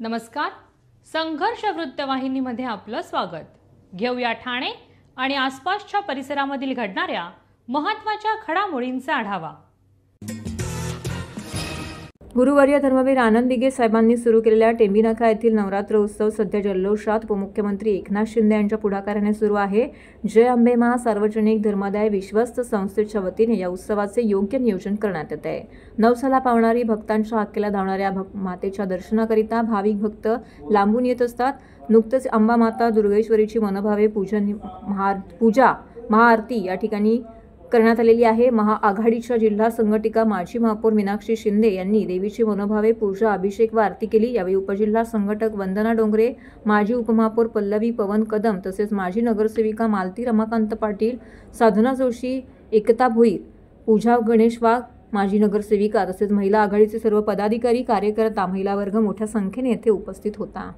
नमस्कार. संघर्ष वृत्तवाहिनीमध्ये आपलं स्वागत. घेऊया ठाणे आणि आसपासच्या परिसरामधील घडणाऱ्या महत्त्वाच्या घडामोडींचा आढावा. गुरुवर्य धर्मवीर आनंद दिघे साहेबांनी सुरू केलेल्या टेंभीनाका येथील नवरात्र उत्सव सध्या जल्लोषात उपमुख्यमंत्री एकनाथ शिंदे यांच्या पुढाकाराने सुरू आहे. जय अंबे मा सार्वजनिक धर्मादाय विश्वस्त संस्थेच्या वतीने या उत्सवाचे योग्य नियोजन करण्यात येत आहे. नवसाला पावणारी भक्तांच्या हाकेला धावणाऱ्या मातेच्या दर्शनाकरिता भाविक भक्त लांबून येत असतात. नुकतेच अंबा माता दुर्गेश्वरीची मनोभावे पूजा महाआरती या ठिकाणी करण्यात आलेली आहे. महाआघाडीच्या जिल्हा संघटिका माजी महापौर मीनाक्षी शिंदे यांनी देवीची मनोभावे पूजा अभिषेक व आरती केली. यावेळी उपजिल्हा संघटक वंदना डोंगरे, माजी उपमहापौर पल्लवी पवन कदम तसेच माजी नगरसेविका मालती रमाकांत पाटील, साधना जोशी, एकता भोईर, पूजा गणेश वाघ, माजी नगरसेविका तसेच महिला आघाडीचे सर्व पदाधिकारी कार्यकर्ता महिला वर्ग मोठ्या संख्येने येथे उपस्थित होता.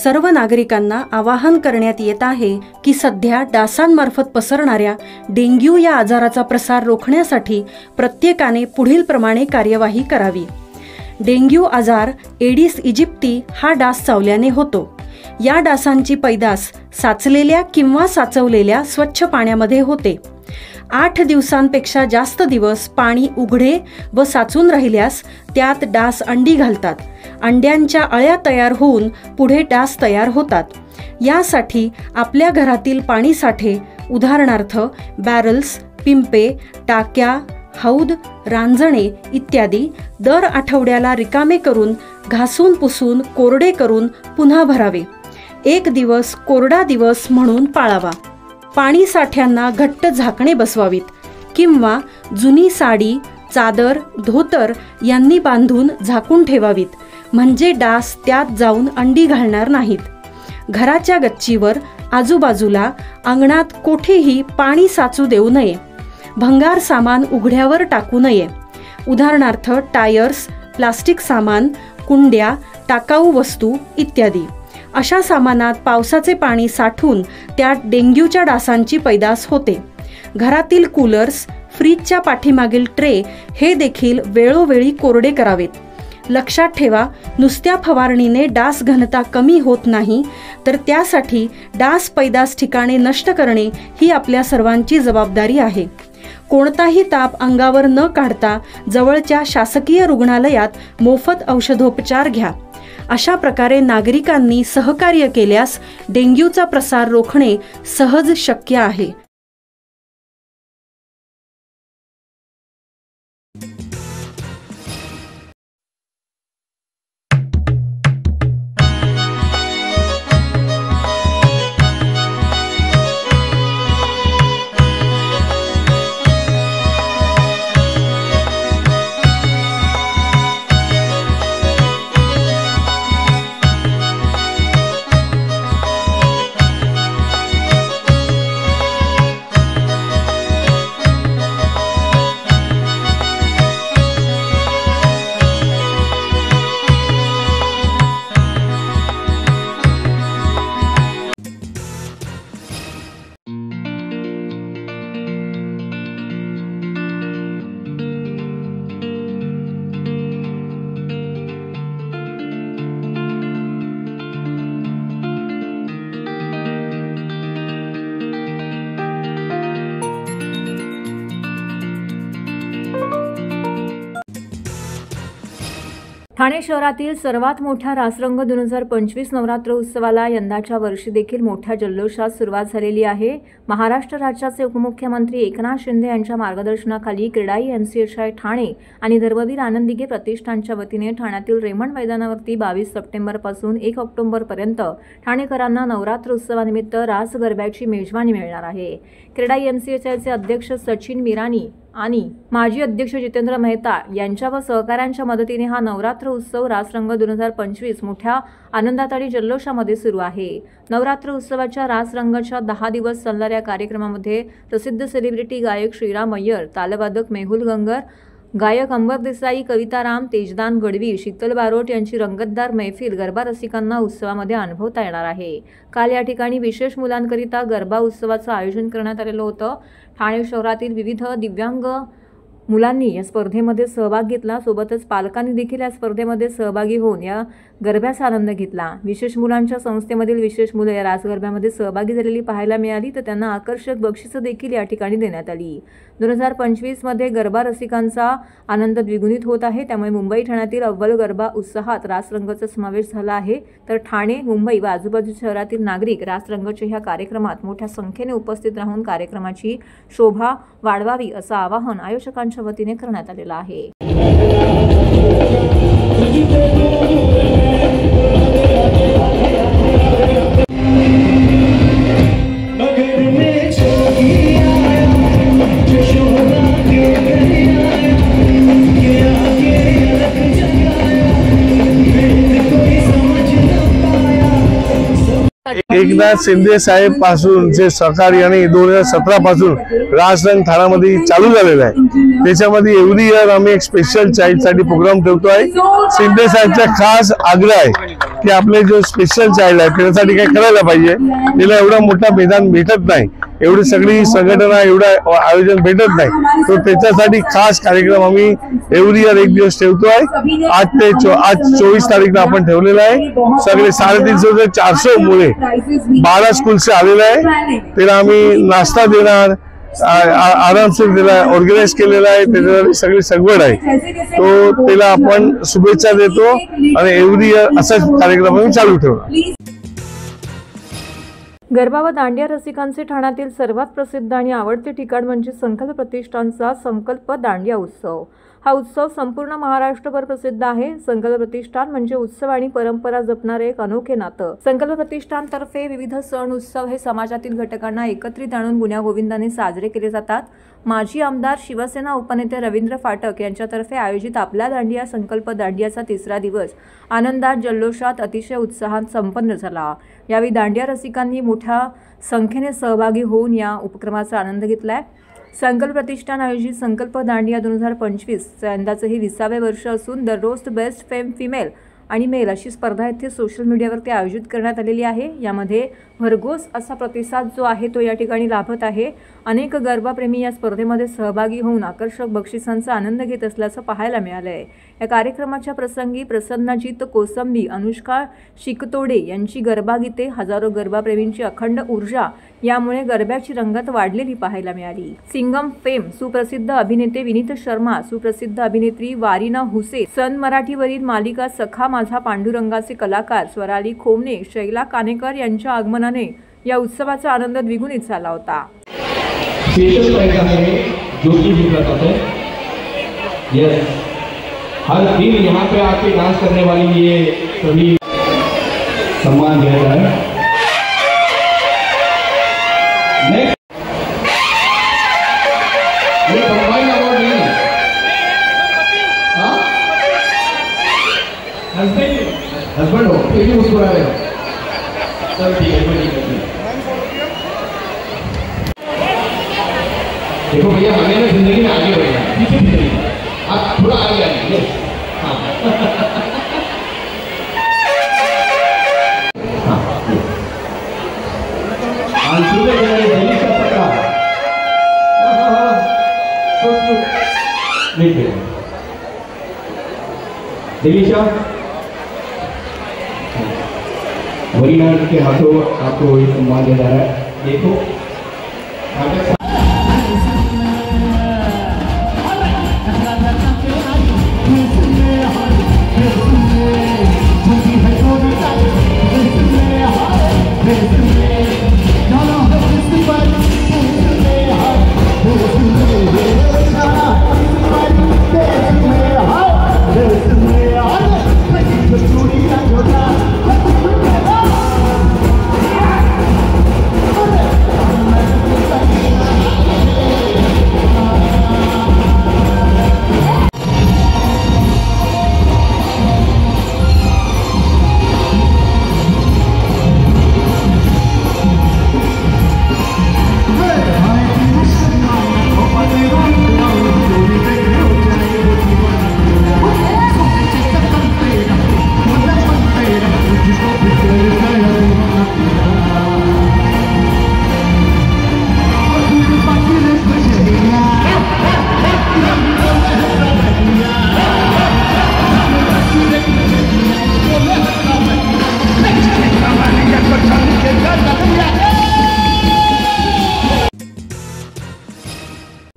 सर्व नागरिकांना आवाहन करण्यात येत आहे की सध्या डासांमार्फत पसरणाऱ्या डेंग्यू या आजाराचा प्रसार रोखण्यासाठी प्रत्येकाने पुढील प्रमाणे कार्यवाही करावी. डेंग्यू आजार एडिस इजिप्ती हा डास चावल्याने होतो. या डासांची पैदास साचलेल्या किंवा साचवलेल्या स्वच्छ पाण्यामध्ये होते. 8 दिवसांपेक्षा जास्त दिवस पाणी उघडे व साचून राहिल्यास त्यात डास अंडी घालतात. अंड्यांच्या अळ्या तयार होऊन पुढे डास तयार होतात. यासाठी आपल्या घरातील पाणीसाठे उदाहरणार्थ बॅरल्स, पिंपे, टाक्या, हौद, रांजणे इत्यादी दर आठवड्याला रिकामे करून घासून पुसून कोरडे करून पुन्हा भरावे. 1 दिवस कोरडा दिवस म्हणून पाळावा. पाणी साठ्यांना घट्ट झाकणे बसवावीत किंवा जुनी साडी, चादर, धोतर यांनी बांधून झाकून ठेवावीत, म्हणजे डास त्यात जाऊन अंडी घालणार नाहीत. घराच्या गच्चीवर, आजूबाजूला, अंगणात कोठेही पाणी साचू देऊ नये. भंगार सामान उघड्यावर टाकू नये. उदाहरणार्थ टायर्स, प्लास्टिक सामान, कुंड्या, टाकाऊ वस्तू इत्यादी. अशा सामानात पावसाचे पाणी साठून त्यात डेंग्यूच्या डासांची पैदास होते. घरातील कूलर्स, फ्रीजच्या पाठीमागील ट्रे हे देखील वेळोवेळी कोरडे करावेत. लक्षात ठेवा, नुसत्या फवारणीने डास घनता कमी होत नाही, तर त्यासाठी डास पैदास ठिकाणे नष्ट करणे ही आपल्या सर्वांची जबाबदारी आहे. कोणताही ताप अंगावर न काढता जवळच्या शासकीय रुग्णालयात मोफत औषधोपचार घ्या. अशा प्रकारे नागरिकांनी सहकार्य केल्यास डेंग्यूचा प्रसार रोखणे सहज शक्य आहे. ठाणे शहरातील सर्वात मोठ्या रासरंग 2025 नवरात्र उत्सवाला यंदाच्या वर्षी देखील मोठ्या जल्लोषात सुरुवात झालेली आहे। महाराष्ट्र राज्याचे उपमुख्यमंत्री एकनाथ शिंदे यांच्या मार्गदर्शनाखाली क्रीडाई MCHI ठाणे आणि धर्मवीर आनंद दिघे प्रतिष्ठानच्या वतीने ठाण्यातील रेमंड मैदानावरती 22 सप्टेंबरपासून 1 ऑक्टोबरपर्यंत ठाणेकरांना नवरात्र उत्सवानिमित्त रास गरब्याची मेजवानी मिळणार आहे। क्रीडाई MCHIचे अध्यक्ष सचिन मिरानी आणि माजी अध्यक्ष जितेंद्र मेहता यांच्या व सहकाऱ्यांच्या मदतीने हा नवरात्र उत्सव रासरंग 2025 मोठ्या आनंदात आणि जल्लोषामध्ये सुरू आहे। नवरात्र उत्सवाच्या रासरंगाच्या 10 दिवस चालणाऱ्या कार्यक्रमामध्ये प्रसिद्ध सेलिब्रिटी गायक श्रीराम अय्यर, तालवादक मेहुल गंगर, गायक अंबर देसाई, कविता राम, तेजदान गडवी, शीतल बारोट यांची रंगतदार मैफिल गरबा रसिकांना उत्सवामध्ये अनुभवता येणार आहे। काल या ठिकाणी विशेष मुलांकरिता गरबा उत्सवाचं आयोजन करण्यात आलेलं होतं। ठाणे शहरातील विविध दिव्यांग मुलांनी या स्पर्धेमध्ये सहभाग घेतला। सोबतच पालकांनी देखील या स्पर्धेमध्ये सहभागी होऊन या गरब्याचा आनंद घेतला। विशेष मुलांच्या संस्थेमधील विशेष मुलं या रास गरब्यामध्ये सहभागी झालेली पाहायला मिळाली, तर त्यांना आकर्षक बक्षिसं देखील या ठिकाणी देण्यात आली। 2025 मध्ये गरबा रसिकांचा आनंद द्विगुणित होत आहे। त्यामुळे मुंबई ठाण्यातील अव्वल गरबा उत्साहात रासरंगाचा समावेश झाला आहे। तर ठाणे, मुंबई व आजूबाजूच्या शहरातील नागरिक रासरंगाच्या ह्या कार्यक्रमात मोठ्या संख्येने उपस्थित राहून कार्यक्रमाची शोभा वाढवावी असं आवाहन आयोजकांच्या वतीने करण्यात आलेलं आहे। एकनाथ शिंदे साहेब पासून जे सहकारी आणि 2017 पासून रासरंग ठाण्यामध्ये चालू झालेला आहे। त्याच्यामध्ये एव्हरी इयर आम्ही एक स्पेशल चाइल्ड साठी प्रोग्राम ठेवतो आहे। शिंदे साहेबचा खास आग्रह आहे की आपले जो स्पेशल चाइल्ड आहे त्याच्यासाठी काय करायला पाहिजे। त्याला एवढा मोठा मैदान भेटत नाही, एवढी सगळी संघटना एवढं आयोजन भेटत नाही, तो त्याच्यासाठी खास कार्यक्रम आम्ही एव्हरी इयर एक दिवस ठेवतो आहे। आज 24 तारीखला आपण ठेवलेला आहे। सगळे 350 ते 400 मुले 12 स्कूल से आलेले आहे। त्याला आम्ही नाश्ता देणार, आरामशीर त्याला ऑर्गनाइज केलेला आहे, त्याच्यासाठी सगळी सगवड आहे। तो त्याला आपण शुभेच्छा देतो आणि एव्हरी इयर असाच कार्यक्रम आम्ही चालू ठेवणार। गरबा व दांडिया रसिकांचे ठाण्यातील सर्वात प्रसिद्ध आणि आवडते ठिकाण म्हणजे संकल्प प्रतिष्ठानचा संकल्प दांडिया उत्सव। हा उत्सव संपूर्ण महाराष्ट्रभर प्रसिद्ध आहे। संकल्प प्रतिष्ठान म्हणजे उत्सव आणि परंपरा जपणारे एक अनोखे नातं। संकल्प प्रतिष्ठानतर्फे विविध सण उत्सव हे समाजातील घटकांना एकत्रित आणून गुण्यागोविंदाने साजरे केले जातात। माजी आमदार शिवसेना उपनेते रवींद्र फाटक यांच्यातर्फे आयोजित आपला दांडिया संकल्प दांडियाचा 3रा दिवस आनंदात जल्लोषात अतिशय उत्साहात संपन्न झाला। यावेळी दांडिया रसिकांनी मोठ्या संख्येने सहभागी होऊन या उपक्रमाचा आनंद घेतलाय। संकल्प प्रतिष्ठान आयोजित संकल्प दांडिया 2025 यंदाचे हे 20वे वर्ष असून दररोज बेस्ट फिमेल आणि मेल अशी स्पर्धा येथे सोशल मीडियावरती आयोजित करण्यात आलेली आहे। यामध्ये भरघोस असा प्रतिसाद जो आहे तो या ठिकाणी लाभत आहे। अनेक गरबाप्रेमी या स्पर्धेमध्ये सहभागी होऊन आकर्षक बक्षिसांचा आनंद घेत असल्याचं पाहायला मिळालंय। या कार्यक्रमाच्या प्रसंगी प्रसन्नजीत कोसंबी, अनुष्का शिकतोडे यांची गरबा गीते, हजारो गरबाप्रेमींची अखंड ऊर्जा यामुळे गरब्याची रंगत वाढलेली पाहायला मिळाली। सिंगम फेम सुप्रसिद्ध अभिनेते विनीत शर्मा, सुप्रसिद्ध अभिनेत्री वारिना हुसे, सन मराठीवरील मालिका सखा माझा पांडुरंगाचे कलाकार स्वराली खोमने, शैला कानेकर यांच्या आगमनाने या उत्सवाचा आनंद द्विगुणित झाला होता। हर दिन यहाँ पे आके डांस करने वाली ये सभी सम्मान दिया जाता है। ये कंबाइन अवार्ड नहीं है, हाँ हस्बैंड हो फिर भी मुस्कुरा रहे हो, चल ठीक है। देखो भैया हमें ना जिंदगी में आगे बढ़ना है, पीछे नहीं, आप थोड़ा आगे आइए। हाँ दिलीशा वरीना के हाथों आपको एक सम्मान दिया जा रहा है। देखो Yes.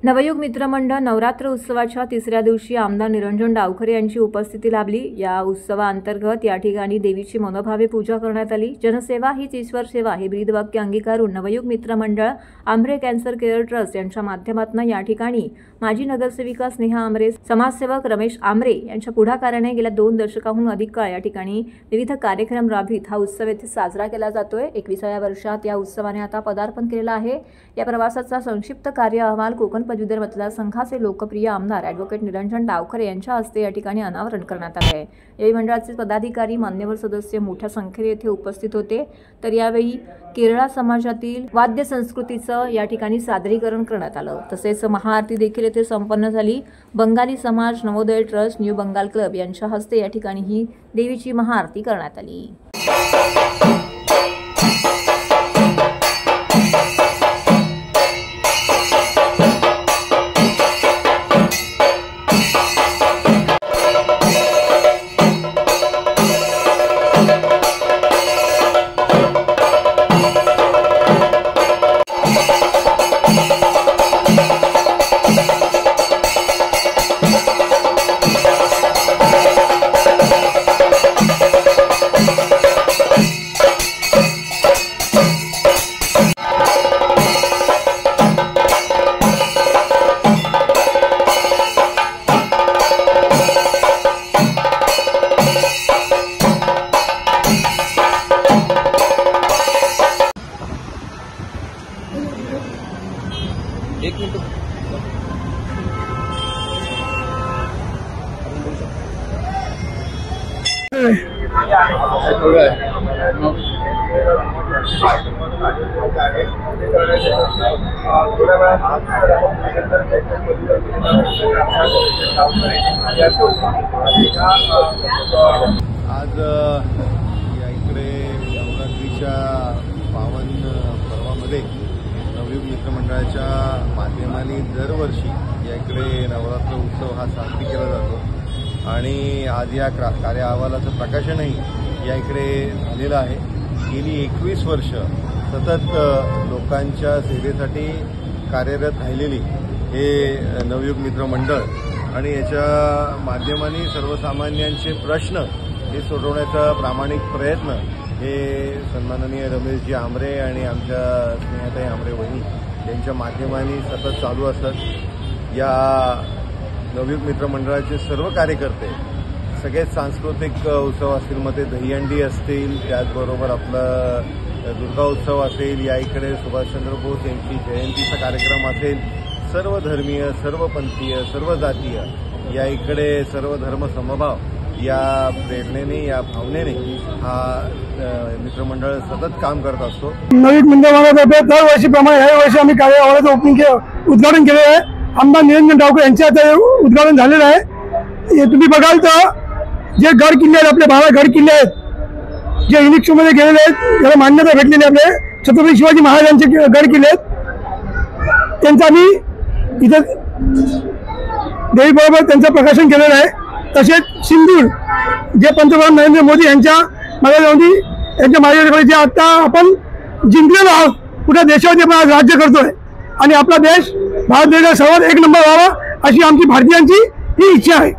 नवयुग मित्रमंडळ नवरात्र उत्सवाच्या तिसऱ्या दिवशी आमदार निरंजन डावखरे यांची उपस्थिती लाभली। या उत्सवाअंतर्गत या ठिकाणी देवीची मनोभावे पूजा करण्यात आली। जनसेवा हीच ईश्वर सेवा हे ब्रीदवाक्य अंगीकारून नवयुग मित्रमंडळ आमरे कॅन्सर केअर ट्रस्ट यांच्या माध्यमातून या ठिकाणी माजी नगरसेविका स्नेहा आमरे, समाजसेवक रमेश आमरे यांच्या पुढाकाराने गेल्या 2 दशकाहून अधिक काळ या ठिकाणी विविध कार्यक्रम राबवित हा उत्सव येथे साजरा केला जातोय। 21व्या वर्षात या उत्सवाने आता पदार्पण केलेलं आहे। या प्रवासाचा संक्षिप्त कार्य अहवाल कोकण पदवीधर मतदारसंघाचे लोकप्रिय आमदार ॲडव्होकेट निरंजन डावखरे यांच्या हस्ते या ठिकाणी अनावरण करण्यात आले आहे। यावेळी मंडळाचे पदाधिकारी, मान्यवर सदस्य मोठ्या संख्येने येथे उपस्थित होते। तर यावेळी केरळा समाजातील वाद्य संस्कृतीचं या ठिकाणी सादरीकरण करण्यात आलं। तसेच महाआरती देखील येथे संपन्न झाली। बंगाली समाज, Navodaya trust, new Bengal club यांच्या हस्ते या ठिकाणी ही देवीची महाआरती करण्यात आली। आज या इकडे नवरात्रीच्या पावन पर्वामध्ये नवयुग मित्रमंडळाच्या माध्यमाने दरवर्षी या इकडे नवरात्र उत्सव हा साजरी केला जातो आणि आज या कार्य अहवालाचं प्रकाशनही या इकडे झालेलं आहे। गेली 21 वर्ष सतत लोकांच्या सेवेसाठी कार्यरत राहिलेली हे नवयुग मित्रमंडळ आणि याच्या माध्यमाने सर्वसामान्यांचे प्रश्न हे सोडवण्याचा प्रामाणिक प्रयत्न हे सन्माननीय रमेशजी आमरे आणि आमच्या स्नेहाताई आमरे वहिनी यांच्या माध्यमाने सतत चालू असतात। या नवयुग मित्रमंडळाचे सर्व कार्यकर्ते सगळेच सांस्कृतिक उत्सव असतील, मग ते दहीहंडी असतील, त्याचबरोबर आपलं दुर्गा उत्सव असेल, या इकडे सुभाषचंद्र बोस यांची जयंतीचा कार्यक्रम असेल, सर्व धर्मीय, सर्व पंथीय, सर्व जातीय या इकडे सर्व धर्म समभाव या प्रेरणेने, या भावनेने हा मित्रमंडळ सतत काम करत असतो। नवयुग मित्रमंडळातर्फे दरवर्षीप्रमाणे याही वर्षी आम्ही कार्य अहवालाचं उद्घाटन केले आहे। आमदार निरंजन डावखरे यांच्या आता उद्घाटन झालेलं आहे। तुम्ही बघाल तर जे गड किल्ले आहेत, आपले 12 गड किल्ले आहेत जे युनेस्कोमध्ये गेलेले आहेत, ज्याला मान्यता भेटलेली आपले छत्रपती शिवाजी महाराजांचे गड किल्ले आहेत, त्यांचं आम्ही इथे देवीबरोबर त्यांचं प्रकाशन केलेलं आहे। तसेच सिंदूर जे पंतप्रधान नरेंद्र मोदी यांच्या मार्गदर्शनाखाली जे आता आपण जिंकलेलो आहोत, कुठल्या देशामध्ये आपण राज्य करतोय आणि आपला देश भारत देशात सर्वात 1 नंबर व्हावा अशी आमची भारतीयांची ही इच्छा आहे।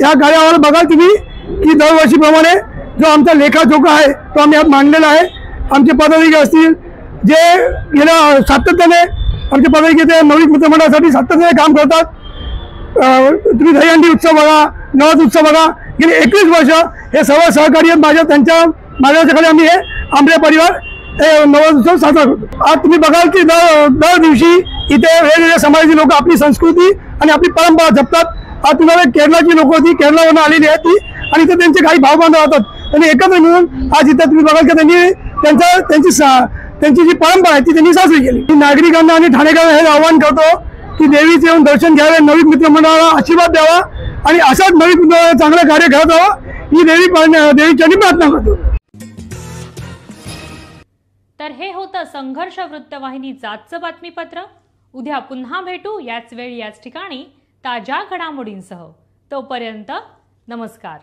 या कार्यावर बघा तुम्ही की दरवर्षीप्रमाणे जो आमचा लेखाजोखा आहे तो आम्ही आज मांडलेला आहे। आमचे पदाधिकारी असतील जे गेल्या सातत्याने आमचे पदाधिकारी नवयुग मित्रमंडळासाठी सातत्याने काम करतात। तुम्ही दहीहंडी उत्सव बघा, नवरात्र उत्सव बघा, गेली 21 वर्ष हे सर्व सहकारी त्यांच्या मार्गदर्शनाखाली आम्ही हे आमरे परिवार नवरात्र उत्सव साजरा करतो। आज तुम्ही बघाल की दर दिवशी इथे वेगवेगळ्या समाजाची लोक आपली संस्कृती आणि आपली परंपरा जपतात। आज तुम्हाला केरळाची लोक होती, केरळावरून आलेली आहेत ती, आणि इथे त्यांचे काही भावबांधव राहतात, त्यांनी एकत्र मिळून आज इथे तुम्ही बघाल की त्यांची जी परंपरा आहे ती त्यांनी साजरी केली। नागरिकांना आणि ठाणेकरांना हे आवाहन करतो की देवीचे येऊन दर्शन घ्यावे, नवयुग मित्रमंडळाला आशीर्वाद द्यावा आणि असाच नवयुग मित्रमंडळाला चांगलं कार्य करत राहावं ही देवीची प्रार्थना करतो। तर हे होतं संघर्ष वृत्तवाहिनीचं आजचं बातमीपत्र। उद्या पुन्हा भेटू याच वेळी याच ठिकाणी ताज्या घडामोडींसह। तोपर्यंत नमस्कार।